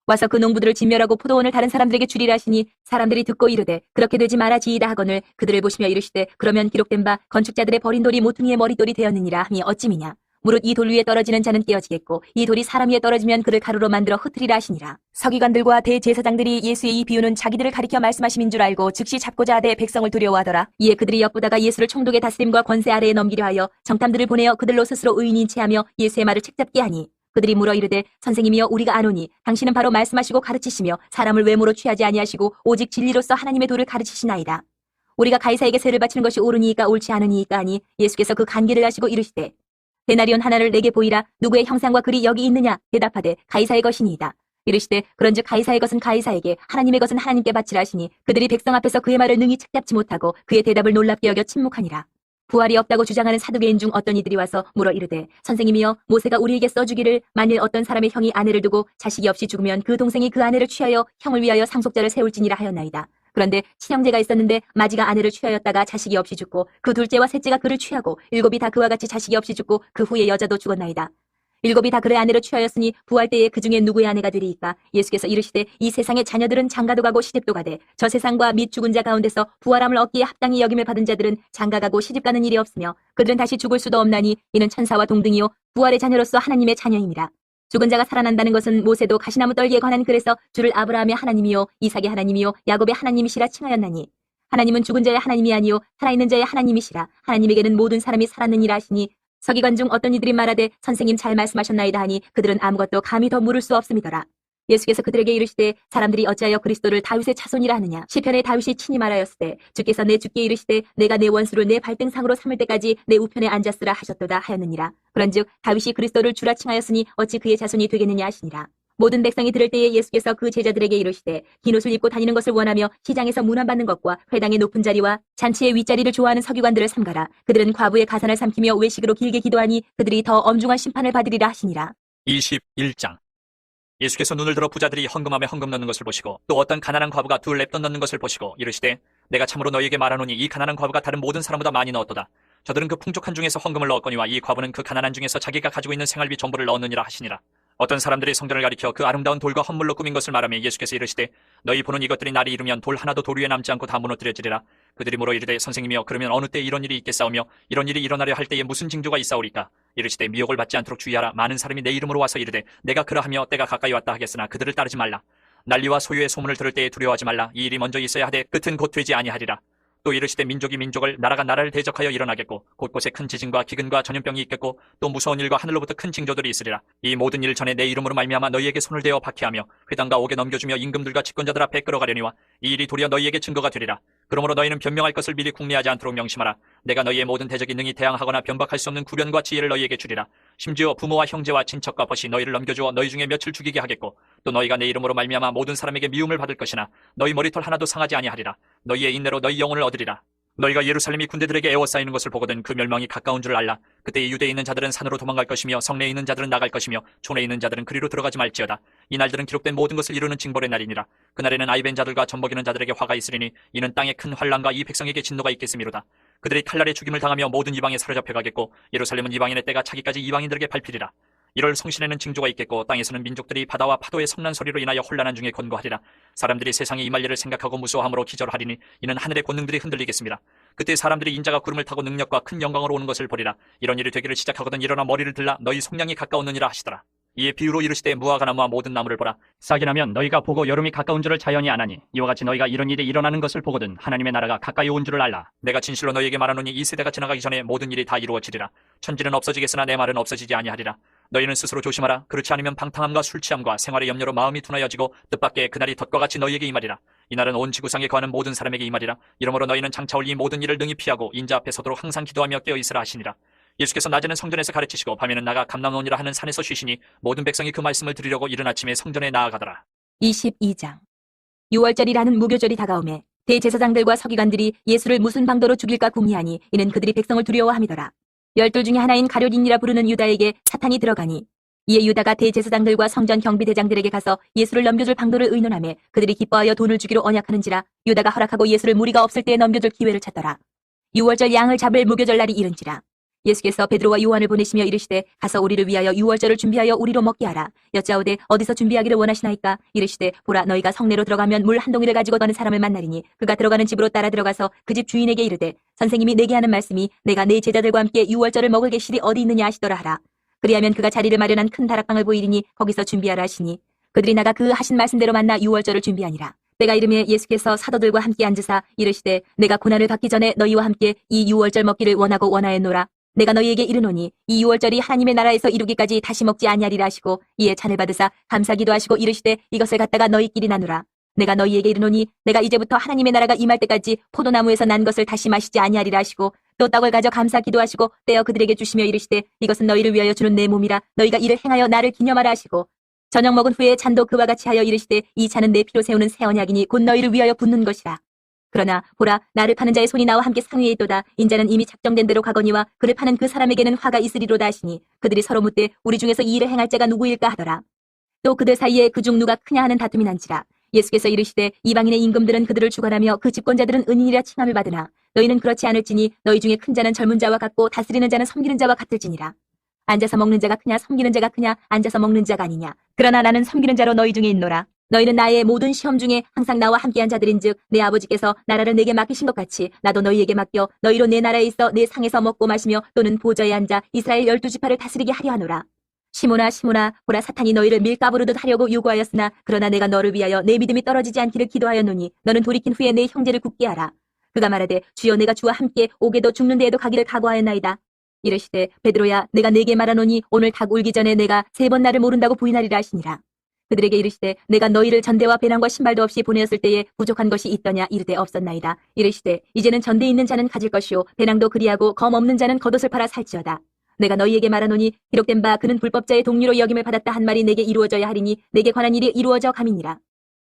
와서 그 농부들을 진멸하고 포도원을 다른 사람들에게 주리라 하시니 사람들이 듣고 이르되 그렇게 되지 말아지이다 하거늘 그들을 보시며 이르시되 그러면 기록된 바 건축자들의 버린 돌이 모퉁이의 머릿돌이 되었느니라 하니 어찌미냐. 무릇 이 돌 위에 떨어지는 자는 깨어지겠고 이 돌이 사람 위에 떨어지면 그를 가루로 만들어 흩으리라 하시니라. 서기관들과 대제사장들이 예수의 이 비유는 자기들을 가리켜 말씀하심인 줄 알고 즉시 잡고자 하되 백성을 두려워하더라. 이에 그들이 엿보다가 예수를 총독의 다스림과 권세 아래에 넘기려 하여 정탐들을 보내어 그들로 스스로 의인인 체하며 예수의 말을 책잡게 하니 그들이 물어 이르되 선생님이여 우리가 아노니 당신은 바로 말씀하시고 가르치시며 사람을 외모로 취하지 아니하시고 오직 진리로서 하나님의 도를 가르치시나이다. 우리가 가이사에게 세를 바치는 것이 옳으니이까 옳지 않으니이까 하니 예수께서 그 간계를 하시고 이르시되 데나리온 하나를 내게 보이라. 누구의 형상과 글이 여기 있느냐? 대답하되 가이사의 것이니이다. 이르시되 그런즉 가이사의 것은 가이사에게 하나님의 것은 하나님께 바치라 하시니 그들이 백성 앞에서 그의 말을 능히 책잡지 못하고 그의 대답을 놀랍게 여겨 침묵하니라. 부활이 없다고 주장하는 사두개인 중 어떤 이들이 와서 물어 이르되 선생님이여 모세가 우리에게 써주기를 만일 어떤 사람의 형이 아내를 두고 자식이 없이 죽으면 그 동생이 그 아내를 취하여 형을 위하여 상속자를 세울지니라 하였나이다. 그런데 친형제가 있었는데 마지가 아내를 취하였다가 자식이 없이 죽고 그 둘째와 셋째가 그를 취하고 일곱이 다 그와 같이 자식이 없이 죽고 그 후에 여자도 죽었나이다. 일곱이 다 그의 아내를 취하였으니 부활 때에 그 중에 누구의 아내가 되리이까? 예수께서 이르시되 이 세상의 자녀들은 장가도 가고 시집도 가되 저 세상과 및 죽은 자 가운데서 부활함을 얻기에 합당히 여김을 받은 자들은 장가가고 시집가는 일이 없으며 그들은 다시 죽을 수도 없나니 이는 천사와 동등이요 부활의 자녀로서 하나님의 자녀임이라. 죽은 자가 살아난다는 것은 모세도 가시나무 떨기에 관한 글에서 주를 아브라함의 하나님이요 이삭의 하나님이요 야곱의 하나님이시라 칭하였나니 하나님은 죽은 자의 하나님이 아니요 살아있는 자의 하나님이시라. 하나님에게는 모든 사람이 살았느니라 하시니 서기관 중 어떤 이들이 말하되 선생님 잘 말씀하셨나이다 하니 그들은 아무것도 감히 더 물을 수 없음이더라. 예수께서 그들에게 이르시되 사람들이 어찌하여 그리스도를 다윗의 자손이라 하느냐? 시편에 다윗이 친히 말하였으되 주께서 내 주께 이르시되 내가 내 원수를 내 발등상으로 삼을 때까지 내 우편에 앉았으라 하셨도다 하였느니라. 그런즉 다윗이 그리스도를 주라 칭하였으니 어찌 그의 자손이 되겠느냐 하시니라. 모든 백성이 들을 때에 예수께서 그 제자들에게 이르시되 긴 옷을 입고 다니는 것을 원하며 시장에서 문안받는 것과 회당의 높은 자리와 잔치의 윗자리를 좋아하는 서기관들을 삼가라. 그들은 과부의 가산을 삼키며 외식으로 길게 기도하니 그들이 더 엄중한 심판을 받으리라 하시니라. 21장. 예수께서 눈을 들어 부자들이 헌금함에 헌금 넣는 것을 보시고 또 어떤 가난한 과부가 둘 랩돈 넣는 것을 보시고 이르시되 내가 참으로 너희에게 말하노니 이 가난한 과부가 다른 모든 사람보다 많이 넣었도다. 저들은 그 풍족한 중에서 헌금을 넣었거니와 이 과부는 그 가난한 중에서 자기가 가지고 있는 생활비 전부를 넣었느니라 하시니라. 어떤 사람들이 성전을 가리켜 그 아름다운 돌과 헌물로 꾸민 것을 말하며 예수께서 이르시되 너희 보는 이것들이 날이 이르면 돌 하나도 돌 위에 남지 않고 다 무너뜨려지리라. 그들이 물어 이르되 선생님이여 그러면 어느 때 이런 일이 있겠사오며 이런 일이 일어나려 할 때에 무슨 징조가 있사오리까? 이르시되 미혹을 받지 않도록 주의하라. 많은 사람이 내 이름으로 와서 이르되 내가 그러하며 때가 가까이 왔다 하겠으나 그들을 따르지 말라. 난리와 소유의 소문을 들을 때에 두려워하지 말라. 이 일이 먼저 있어야 하되 끝은 곧 되지 아니하리라. 또 이르시되 민족이 민족을 나라가 나라를 대적하여 일어나겠고 곳곳에 큰 지진과 기근과 전염병이 있겠고 또 무서운 일과 하늘로부터 큰 징조들이 있으리라. 이 모든 일 전에 내 이름으로 말미암아 너희에게 손을 대어 박해하며 회당과 옥에 넘겨주며 임금들과 집권자들 앞에 끌어가려니와 이 일이 도리어 너희에게 증거가 되리라. 그러므로 너희는 변명할 것을 미리 궁리하지 않도록 명심하라. 내가 너희의 모든 대적이 능히 대항하거나 변박할 수 없는 구변과 지혜를 너희에게 주리라. 심지어 부모와 형제와 친척과 벗이 너희를 넘겨주어 너희 중에 며칠 죽이게 하겠고 또 너희가 내 이름으로 말미암아 모든 사람에게 미움을 받을 것이나 너희 머리털 하나도 상하지 아니하리라. 너희의 인내로 너희 영혼을 얻으리라. 너희가 예루살렘이 군대들에게 에워싸이는 것을 보거든 그 멸망이 가까운 줄 알라. 그때 유대에 있는 자들은 산으로 도망갈 것이며 성내에 있는 자들은 나갈 것이며 촌에 있는 자들은 그리로 들어가지 말지어다. 이 날들은 기록된 모든 것을 이루는 징벌의 날이니라. 그날에는 아이벤 자들과 젖먹이는 자들에게 화가 있으리니 이는 땅에 큰 환난과 이 백성에게 진노가 있겠음이로다. 그들이 칼날에 죽임을 당하며 모든 이방에 사로잡혀 가겠고 예루살렘은 이방인의 때가 차기까지 이방인들에게 밟히리라. 이럴 성신에는 징조가 있겠고 땅에서는 민족들이 바다와 파도의 성난 소리로 인하여 혼란한 중에 권고하리라. 사람들이 세상에 임할 일을 생각하고 무수함으로 기절하리니 이는 하늘의 권능들이 흔들리겠습니다. 그때 사람들이 인자가 구름을 타고 능력과 큰 영광으로 오는 것을 보리라. 이런 일이 되기를 시작하거든 일어나 머리를 들라 너희 속량이 가까웠느니라 하시더라. 이에 비유로 이르시되 무화과나무와 모든 나무를 보라. 싹이 나면 너희가 보고 여름이 가까운 줄을 자연히 아나니 이와 같이 너희가 이런 일이 일어나는 것을 보거든 하나님의 나라가 가까이 온 줄을 알라. 내가 진실로 너희에게 말하노니 이 세대가 지나가기 전에 모든 일이 다 이루어지리라. 천지는 없어지겠으나 내 말은 없어지지 아니하리라. 너희는 스스로 조심하라. 그렇지 않으면 방탕함과 술 취함과 생활의 염려로 마음이 둔하여지고 뜻밖의 그날이 덫과 같이 너희에게 임하리라. 이날은 온 지구상에 거하는 모든 사람에게 임하리라. 이러므로 너희는 장차 올 이 모든 일을 능히 피하고 인자 앞에 서도록 항상 기도하며 깨어있으라 하시니라. 예수께서 낮에는 성전에서 가르치시고 밤에는 나가 감람원이라 하는 산에서 쉬시니 모든 백성이 그 말씀을 들으려고 이른 아침에 성전에 나아가더라. 22장. 6월절이라는 무교절이 다가오매 대제사장들과 서기관들이 예수를 무슨 방도로 죽일까 궁리하니 이는 그들이 백성을 두려워함이더라. 12 중에 하나인 가룟인이라 부르는 유다에게 사탄이 들어가니 이에 유다가 대제사장들과 성전 경비대장들에게 가서 예수를 넘겨줄 방도를 의논하며 그들이 기뻐하여 돈을 주기로 언약하는지라 유다가 허락하고 예수를 무리가 없을 때에 넘겨줄 기회를 찾더라. 6월절 양을 잡을 무교절 날이 이른지라. 예수께서 베드로와 요한을 보내시며 이르시되 가서 우리를 위하여 6월절을 준비하여 우리로 먹게 하라. 여짜오되 어디서 준비하기를 원하시나이까? 이르시되 보라 너희가 성내로 들어가면 물 한 동이를 가지고 가는 사람을 만나리니 그가 들어가는 집으로 따라 들어가서 그 집 주인에게 이르되 선생님이 내게 하는 말씀이 내가 내 제자들과 함께 6월절을 먹을 계실이 어디 있느냐 하시더라 하라. 그리하면 그가 자리를 마련한 큰 다락방을 보이리니 거기서 준비하라 하시니 그들이 나가 그 하신 말씀대로 만나 6월절을 준비하니라. 때가 이르매 예수께서 사도들과 함께 앉으사 이르시되 내가 고난을 받기 전에 너희와 함께 이 6월절 먹기를 원하고 원하였노라. 내가 너희에게 이르노니 이 유월절이 하나님의 나라에서 이루기까지 다시 먹지 아니하리라 하시고 이에 잔을 받으사 감사기도 하시고 이르시되 이것을 갖다가 너희끼리 나누라. 내가 너희에게 이르노니 내가 이제부터 하나님의 나라가 임할 때까지 포도나무에서 난 것을 다시 마시지 아니하리라 하시고 또 떡을 가져 감사 기도하시고 떼어 그들에게 주시며 이르시되 이것은 너희를 위하여 주는 내 몸이라 너희가 이를 행하여 나를 기념하라 하시고 저녁 먹은 후에 잔도 그와 같이 하여 이르시되 이 잔은 내 피로 세우는 새 언약이니 곧 너희를 위하여 붓는 것이라. 그러나 보라 나를 파는 자의 손이 나와 함께 상위에 있도다. 인자는 이미 작정된 대로 가거니와 그를 파는 그 사람에게는 화가 있으리로다 하시니 그들이 서로 묻되 우리 중에서 이 일을 행할 자가 누구일까 하더라. 또 그들 사이에 그중 누가 크냐 하는 다툼이 난지라. 예수께서 이르시되 이방인의 임금들은 그들을 주관하며 그 집권자들은 은인이라 칭함을 받으나 너희는 그렇지 않을지니 너희 중에 큰 자는 젊은 자와 같고 다스리는 자는 섬기는 자와 같을지니라. 앉아서 먹는 자가 크냐 섬기는 자가 크냐 앉아서 먹는 자가 아니냐. 그러나 나는 섬기는 자로 너희 중에 있노라. 너희는 나의 모든 시험 중에 항상 나와 함께한 자들인즉 내 아버지께서 나라를 내게 맡기신 것 같이 나도 너희에게 맡겨 너희로 내 나라에 있어 내 상에서 먹고 마시며 또는 보좌에 앉아 이스라엘 12지파를 다스리게 하려 하노라. 시몬아 시몬아 보라 사탄이 너희를 밀가부르듯 하려고 요구하였으나 그러나 내가 너를 위하여 내 믿음이 떨어지지 않기를 기도하였노니 너는 돌이킨 후에 내 형제를 굳게 하라. 그가 말하되 주여 내가 주와 함께 옥에도 죽는 데에도 가기를 각오하였나이다. 이르시되 베드로야 내가 네게 말하노니 오늘 닭 울기 전에 내가 3번 나를 모른다고 부인하리라 하시니라. 그들에게 이르시되 내가 너희를 전대와 배낭과 신발도 없이 보내었을 때에 부족한 것이 있더냐 이르되 없었나이다. 이르시되 이제는 전대 있는 자는 가질 것이요 배낭도 그리하고 검 없는 자는 겉옷을 팔아 살지어다. 내가 너희에게 말하노니 기록된 바 그는 불법자의 동료로 여김을 받았다 한 말이 내게 이루어져야 하리니 내게 관한 일이 이루어져 감이니라.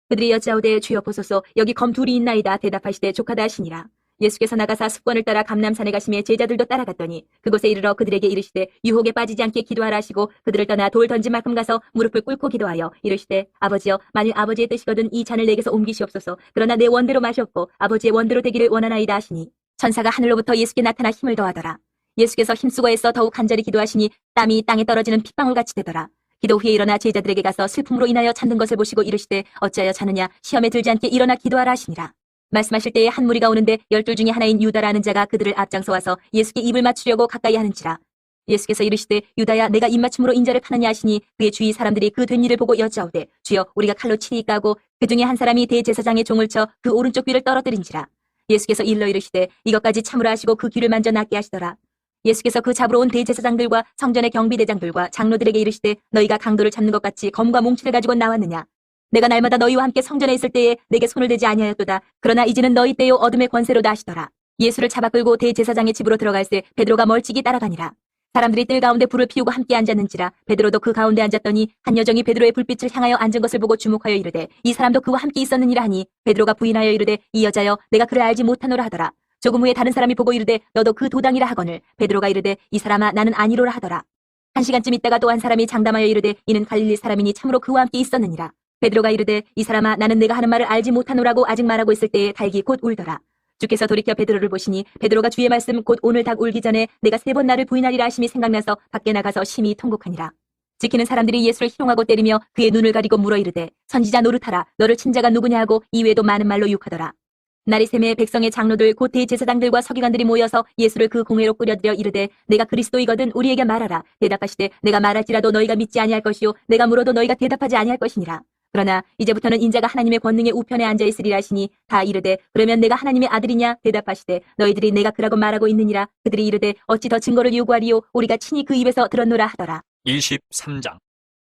그들이 여짜오되 주여 보소서 여기 검 둘이 있나이다. 대답하시되 족하다 하시니라. 예수께서 나가사 습관을 따라 감람산에 가시며 제자들도 따라갔더니 그곳에 이르러 그들에게 이르시되 유혹에 빠지지 않게 기도하라 하시고 그들을 떠나 돌 던진 만큼 가서 무릎을 꿇고 기도하여 이르시되 아버지여 만일 아버지의 뜻이거든 이 잔을 내게서 옮기시옵소서. 그러나 내 원대로 마시옵고 아버지의 원대로 되기를 원하나이다 하시니 천사가 하늘로부터 예수께 나타나 힘을 더하더라. 예수께서 힘쓰고 애써 더욱 간절히 기도하시니 땀이 땅에 떨어지는 핏방울같이 되더라. 기도 후에 일어나 제자들에게 가서 슬픔으로 인하여 잠든 것을 보시고 이르시되 어찌하여 자느냐 시험에 들지 않게 일어나 기도하라 하시니라. 말씀하실 때에 한 무리가 오는데 12 중에 하나인 유다라는 자가 그들을 앞장서 와서 예수께 입을 맞추려고 가까이 하는지라. 예수께서 이르시되 유다야 내가 입맞춤으로 인자를 파느냐 하시니 그의 주위 사람들이 그 된 일을 보고 여짜오되 주여 우리가 칼로 치리이까 하고 그 중에 한 사람이 대제사장의 종을 쳐 그 오른쪽 귀를 떨어뜨린지라. 예수께서 일러 이르시되 이것까지 참으라 하시고 그 귀를 만져 낫게 하시더라. 예수께서 그 잡으러 온 대제사장들과 성전의 경비대장들과 장로들에게 이르시되 너희가 강도를 잡는 것 같이 검과 몽치를 가지고 나왔느냐. 내가 날마다 너희와 함께 성전에 있을 때에 내게 손을 대지 아니하였도다. 그러나 이제는 너희 때요 어둠의 권세로다 하시더라. 예수를 잡아 끌고 대제사장의 집으로 들어갈새 베드로가 멀찍이 따라가니라. 사람들이 뜰 가운데 불을 피우고 함께 앉았는지라. 베드로도 그 가운데 앉았더니 한 여정이 베드로의 불빛을 향하여 앉은 것을 보고 주목하여 이르되 이 사람도 그와 함께 있었느니라 하니 베드로가 부인하여 이르되 이 여자여 내가 그를 알지 못하노라 하더라. 조금 후에 다른 사람이 보고 이르되 너도 그 도당이라 하거늘 베드로가 이르되 이 사람아 나는 아니로라 하더라. 1시간쯤 있다가 또 한 사람이 장담하여 이르되 이는 갈릴리 사람이니 참으로 그와 함께 있었느니라. 베드로가 이르되 이 사람아 나는 내가 하는 말을 알지 못하노라고 아직 말하고 있을 때에 닭이 곧 울더라. 주께서 돌이켜 베드로를 보시니 베드로가 주의 말씀 곧 오늘 닭 울기 전에 내가 3번 나를 부인하리라 하심이 생각나서 밖에 나가서 심히 통곡하니라. 지키는 사람들이 예수를 희롱하고 때리며 그의 눈을 가리고 물어 이르되 선지자 노릇하라 너를 친 자가 누구냐 하고 이외에도 많은 말로 욕하더라. 날이 새매 백성의 장로들 곧 대제사장들과 서기관들이 모여서 예수를 그 공회로 끌어들여 이르되 내가 그리스도이거든 우리에게 말하라. 대답하시되 내가 말할지라도 너희가 믿지 아니할 것이요 내가 물어도 너희가 대답하지 아니할 것이니라. 그러나 이제부터는 인자가 하나님의 권능의 우편에 앉아있으리라 하시니 다 이르되 그러면 내가 하나님의 아들이냐. 대답하시되 너희들이 내가 그라고 말하고 있느니라. 그들이 이르되 어찌 더 증거를 요구하리요 우리가 친히 그 입에서 들었노라 하더라. 23장.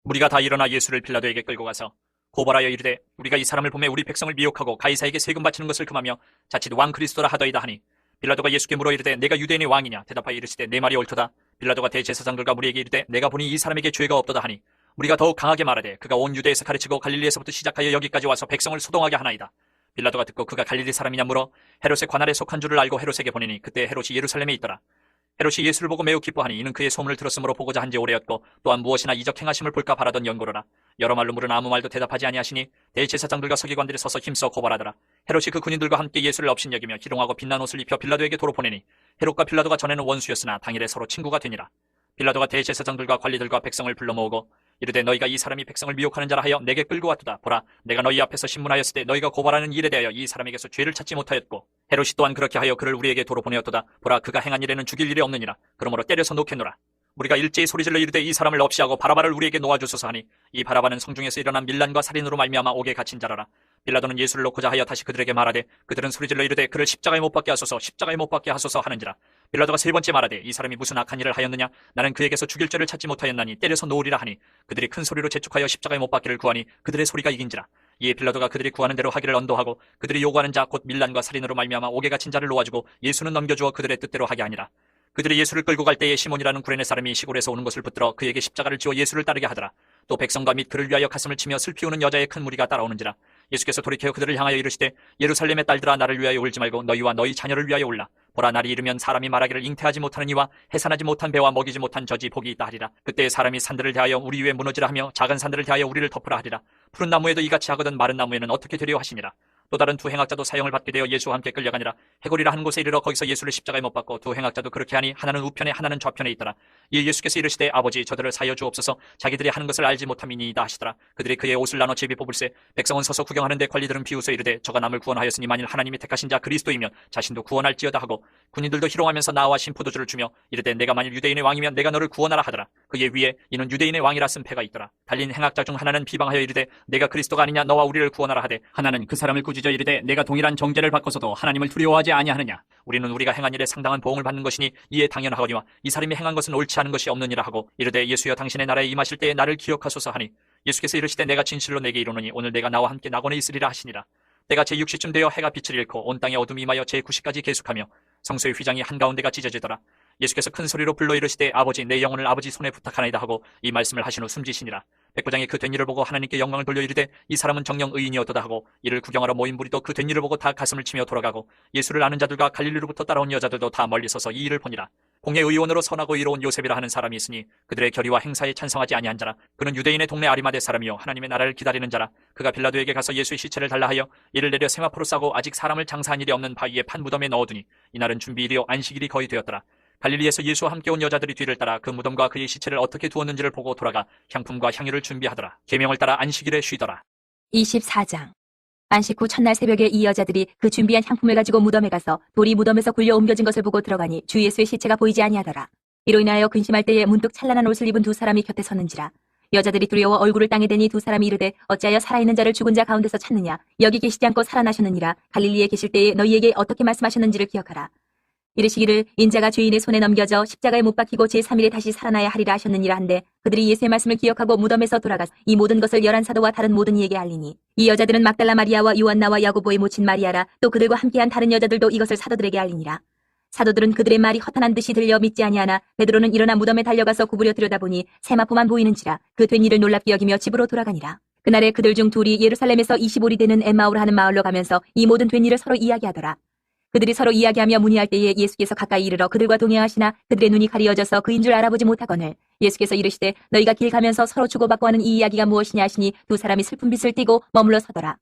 무리가 다 일어나 예수를 빌라도에게 끌고 가서 고발하여 이르되 우리가 이 사람을 보매 우리 백성을 미혹하고 가이사에게 세금 바치는 것을 금하며 자칫 왕 그리스도라 하더이다 하니 빌라도가 예수께 물어 이르되 내가 유대인의 왕이냐. 대답하여 이르시되 내 말이 옳도다. 빌라도가 대제사장들과 무리에게 이르되 내가 보니 이 사람에게 죄가 없도다 하니 우리가 더욱 강하게 말하되 그가 온 유대에서 가르치고 갈릴리에서부터 시작하여 여기까지 와서 백성을 소동하게 하나이다. 빌라도가 듣고 그가 갈릴리 사람이냐 물어 헤롯의 관할에 속한 줄을 알고 헤롯에게 보내니 그때 헤롯이 예루살렘에 있더라. 헤롯이 예수를 보고 매우 기뻐하니 이는 그의 소문을 들었으므로 보고자 한지 오래였고 또한 무엇이나 이적 행하심을 볼까 바라던 연고로라. 여러 말로 물은 아무 말도 대답하지 아니하시니 대제사장들과 서기관들이 서서 힘써 고발하더라. 헤롯이 그 군인들과 함께 예수를 업신여기며 희롱하고 빛난 옷을 입혀 빌라도에게 도로 보내니 헤롯과 빌라도가 전에는 원수였으나 당일에 서로 친구가 되니라. 빌라도가 대제사장들과 관리들과 백성을 불러 모으고 이르되 너희가 이 사람이 백성을 미혹하는 자라 하여 내게 끌고 왔도다. 보라 내가 너희 앞에서 신문하였을 때 너희가 고발하는 일에 대하여 이 사람에게서 죄를 찾지 못하였고 헤롯이 또한 그렇게 하여 그를 우리에게 도로 보내었도다. 보라 그가 행한 일에는 죽일 일이 없느니라. 그러므로 때려서 놓겠노라. 우리가 일제히 소리질러 이르되 이 사람을 없이하고 바라바를 우리에게 놓아주소서 하니 이 바라바는 성중에서 일어난 밀란과 살인으로 말미암아 옥에 갇힌 자라라. 빌라도는 예수를 놓고자 하여 다시 그들에게 말하되 그들은 소리질러 이르되 그를 십자가에 못 박게 하소서 십자가에 못 박게 하소서 하는지라. 빌라도가 세 번째 말하되 이 사람이 무슨 악한 일을 하였느냐 나는 그에게서 죽일 죄를 찾지 못하였나니 때려서 놓으리라 하니 그들이 큰 소리로 재촉하여 십자가에 못 박기를 구하니 그들의 소리가 이긴지라. 이에 빌라도가 그들이 구하는 대로 하기를 언도하고 그들이 요구하는 자 곧 밀란과 살인으로 말미암아 옥에 갇힌 자를 놓아주고 예수는 넘겨주어 그들의 뜻대로 하게 하니라. 그들이 예수를 끌고 갈 때에 시몬이라는 구레네 사람이 시골에서 오는 것을 붙들어 그에게 십자가를 지어 예수를 따르게 하더라. 또 백성과 및 그를 위하여 가슴을 치며 슬피 우는 여자의 큰 무리가 따라오는지라. 예수께서 돌이켜 그들을 향하여 이르시되 예루살렘의 딸들아 나를 위하여 울지 말고 너희와 너희 자녀를 위하여 울라. 보라 날이 이르면 사람이 말하기를 잉태하지 못하는 이와 해산하지 못한 배와 먹이지 못한 저지 복이 있다 하리라. 그때 사람이 산들을 대하여 우리 위에 무너지라 하며 작은 산들을 대하여 우리를 덮으라 하리라. 푸른 나무에도 이같이 하거든 마른 나무에는 어떻게 되려 하시니라. 또 다른 두 행악자도 사형을 받게 되어 예수와 함께 끌려가니라. 해골이라 하는 곳에 이르러 거기서 예수를 십자가에 못 박고 두 행악자도 그렇게 하니 하나는 우편에 하나는 좌편에 있더라. 이에 예수께서 이르시되 아버지 저들을 사여 주옵소서 자기들이 하는 것을 알지 못함이니이다 하시더라. 그들이 그의 옷을 나눠 제비 뽑을세 백성은 서서 구경하는데 관리들은 비웃어 이르되 저가 남을 구원하였으니 만일 하나님이 택하신 자 그리스도이면 자신도 구원할지어다 하고 군인들도 희롱하면서 나와 신포도주를 주며 이르되 내가 만일 유대인의 왕이면 내가 너를 구원하라 하더라. 그의 위에 이는 유대인의 왕이라 쓴 패가 있더라. 달린 행악자 중 하나는 비방하여 이르되 내가 그리스도가 아니냐 너와 우리를 구원하라 하되 하나는 그 사람을 꾸짖어 이르되 내가 동일한 정죄를 받고서도 하나님을 두려워하지 아니하느냐. 우리는 우리가 행한 일에 상당한 보응을 받는 것이니 이에 당연하거니와 이 사람이 행한 것은 옳지 않은 것이 없느니라 하고 이르되 예수여 당신의 나라에 임하실 때에 나를 기억하소서 하니 예수께서 이르시되 내가 진실로 내게 이르노니 오늘 내가 나와 함께 낙원에 있으리라 하시니라. 때가 제6시쯤 되어 해가 빛을 잃고 온 땅에 어둠이 임하여 제9시까지 계속하며 성소의 휘장이 한가운데가 찢어지더라. 예수께서 큰 소리로 불러 이르시되 아버지 내 영혼을 아버지 손에 부탁하나이다 하고 이 말씀을 하신 후 숨지시니라. 백부장이 그 된 일을 보고 하나님께 영광을 돌려 이르되 이 사람은 정녕 의인이었도다 하고 이를 구경하러 모인 무리도 그 된 일을 보고 다 가슴을 치며 돌아가고 예수를 아는 자들과 갈릴리로부터 따라온 여자들도 다 멀리 서서 이 일을 보니라. 공회 의원으로 선하고 이로운 요셉이라 하는 사람이 있으니 그들의 결의와 행사에 찬성하지 아니한 자라. 그는 유대인의 동네 아리마대 사람이요 하나님의 나라를 기다리는 자라. 그가 빌라도에게 가서 예수의 시체를 달라 하여 이를 내려 세마포로 싸고 아직 사람을 장사한 일이 없는 바위에 판 무덤에 넣어두니 이날은 준비일이요 안식일이 거의 되었더라. 갈릴리에서 예수와 함께 온 여자들이 뒤를 따라 그 무덤과 그의 시체를 어떻게 두었는지를 보고 돌아가 향품과 향유를 준비하더라. 계명을 따라 안식일에 쉬더라. 24장. 안식 후 첫날 새벽에 이 여자들이 그 준비한 향품을 가지고 무덤에 가서 돌이 무덤에서 굴려 옮겨진 것을 보고 들어가니 주 예수의 시체가 보이지 아니하더라. 이로 인하여 근심할 때에 문득 찬란한 옷을 입은 두 사람이 곁에 섰는지라. 여자들이 두려워 얼굴을 땅에 대니 두 사람이 이르되 어찌하여 살아있는 자를 죽은 자 가운데서 찾느냐. 여기 계시지 않고 살아나셨느니라. 갈릴리에 계실 때에 너희에게 어떻게 말씀하셨는지를 기억하라. 이르시기를 인자가 죄인의 손에 넘겨져 십자가에 못 박히고 제3일에 다시 살아나야 하리라 하셨느니라 한데 그들이 예수의 말씀을 기억하고 무덤에서 돌아가서 이 모든 것을 11사도와 다른 모든 이에게 알리니 이 여자들은 막달라 마리아와 요한나와 야고보의 모친 마리아라. 또 그들과 함께한 다른 여자들도 이것을 사도들에게 알리니라. 사도들은 그들의 말이 허탄한 듯이 들려 믿지 아니하나 베드로는 일어나 무덤에 달려가서 구부려 들여다보니 세마포만 보이는지라. 그 된 일을 놀랍게 여기며 집으로 돌아가니라. 그날에 그들 중 둘이 예루살렘에서 25리 되는 엠마오라 하는 마을로 가면서 이 모든 된 일을 서로 이야기하더라. 그들이 서로 이야기하며 문의할 때에 예수께서 가까이 이르러 그들과 동행하시나 그들의 눈이 가리어져서 그인 줄 알아보지 못하거늘 예수께서 이르시되 너희가 길 가면서 서로 주고받고 하는 이 이야기가 무엇이냐 하시니 두 사람이 슬픈 빛을 띠고 머물러 서더라.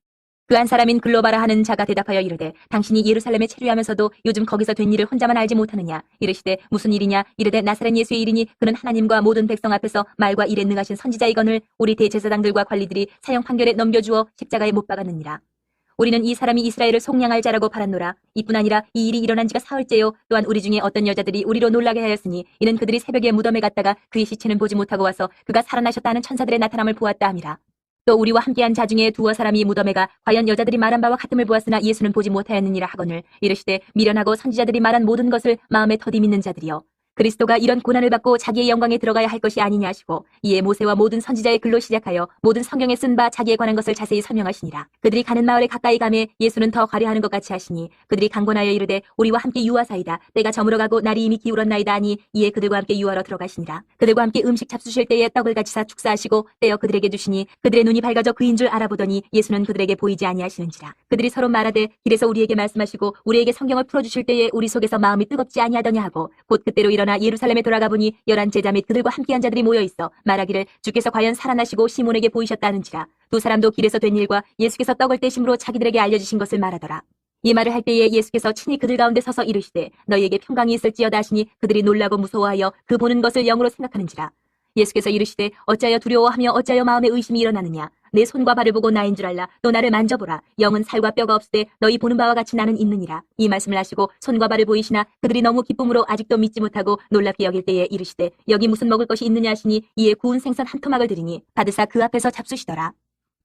그 한 사람인 글로바라 하는 자가 대답하여 이르되 당신이 예루살렘에 체류하면서도 요즘 거기서 된 일을 혼자만 알지 못하느냐. 이르시되 무슨 일이냐. 이르되 나사렛 예수의 일이니 그는 하나님과 모든 백성 앞에서 말과 일에 능하신 선지자이거늘 우리 대제사장들과 관리들이 사형 판결에 넘겨주어 십자가에 못 박았느니라. 우리는 이 사람이 이스라엘을 속량할 자라고 바랐노라. 이뿐 아니라 이 일이 일어난 지가 사흘째요. 또한 우리 중에 어떤 여자들이 우리로 놀라게 하였으니 이는 그들이 새벽에 무덤에 갔다가 그의 시체는 보지 못하고 와서 그가 살아나셨다 하는 천사들의 나타남을 보았다 함이라. 또 우리와 함께한 자 중에 두어 사람이 무덤에 가 과연 여자들이 말한 바와 같음을 보았으나 예수는 보지 못하였느니라 하거늘 이르시되 미련하고 선지자들이 말한 모든 것을 마음에 더디 믿는 자들이여. 그리스도가 이런 고난을 받고 자기의 영광에 들어가야 할 것이 아니냐 하시고 이에 모세와 모든 선지자의 글로 시작하여 모든 성경에 쓴 바 자기에 관한 것을 자세히 설명하시니라. 그들이 가는 마을에 가까이 가매 예수는 더 가려하는 것 같이 하시니 그들이 강권하여 이르되 우리와 함께 유하사이다. 때가 저물어 가고 날이 이미 기울었나이다 하니 이에 그들과 함께 유하러 들어가시니라. 그들과 함께 음식 잡수실 때에 떡을 같이 사 축사하시고 떼어 그들에게 주시니 그들의 눈이 밝아져 그인 줄 알아보더니 예수는 그들에게 보이지 아니하시는지라. 그들이 서로 말하되 길에서 우리에게 말씀하시고 우리에게 성경을 풀어주실 때에 우리 속에서 마음이 뜨겁지 아니하더냐 하고 곧 그때로 일어나 예루살렘에 돌아가 보니 11제자 및 그들과 함께한 자들이 모여 있어 말하기를 주께서 과연 살아나시고 시몬에게 보이셨다는지라. 두 사람도 길에서 된 일과 예수께서 떡을 떼심으로 자기들에게 알려주신 것을 말하더라. 이 말을 할 때에 예수께서 친히 그들 가운데 서서 이르시되 너희에게 평강이 있을지어다 하시니 그들이 놀라고 무서워하여 그 보는 것을 영으로 생각하는지라. 예수께서 이르시되 어찌하여 두려워하며 어찌하여 마음에 의심이 일어나느냐. 내 손과 발을 보고 나인 줄 알라. 또 나를 만져보라. 영은 살과 뼈가 없으되 너희 보는 바와 같이 나는 있느니라. 이 말씀을 하시고 손과 발을 보이시나 그들이 너무 기쁨으로 아직도 믿지 못하고 놀랍게 여길 때에 이르시되 여기 무슨 먹을 것이 있느냐 하시니 이에 구운 생선 한 토막을 드리니 받으사 그 앞에서 잡수시더라.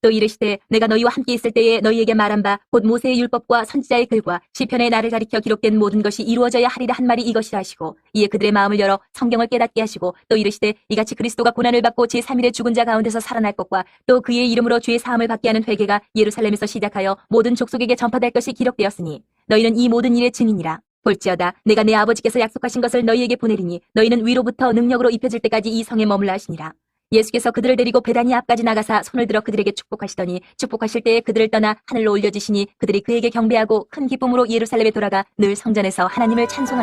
또 이르시되 내가 너희와 함께 있을 때에 너희에게 말한 바 곧 모세의 율법과 선지자의 글과 시편의 나를 가리켜 기록된 모든 것이 이루어져야 하리라 한 말이 이것이라 하시고 이에 그들의 마음을 열어 성경을 깨닫게 하시고 또 이르시되 이같이 그리스도가 고난을 받고 제3일에 죽은 자 가운데서 살아날 것과 또 그의 이름으로 죄의 사함을 받게 하는 회개가 예루살렘에서 시작하여 모든 족속에게 전파될 것이 기록되었으니 너희는 이 모든 일의 증인이라. 볼지어다 내가 내 아버지께서 약속하신 것을 너희에게 보내리니 너희는 위로부터 능력으로 입혀질 때까지 이 성에 머물라 하시니라. 예수께서 그들을 데리고 베다니 앞까지 나가사 손을 들어 그들에게 축복하시더니 축복하실 때에 그들을 떠나 하늘로 올려지시니 그들이 그에게 경배하고 큰 기쁨으로 예루살렘에 돌아가 늘 성전에서 하나님을 찬송하니라.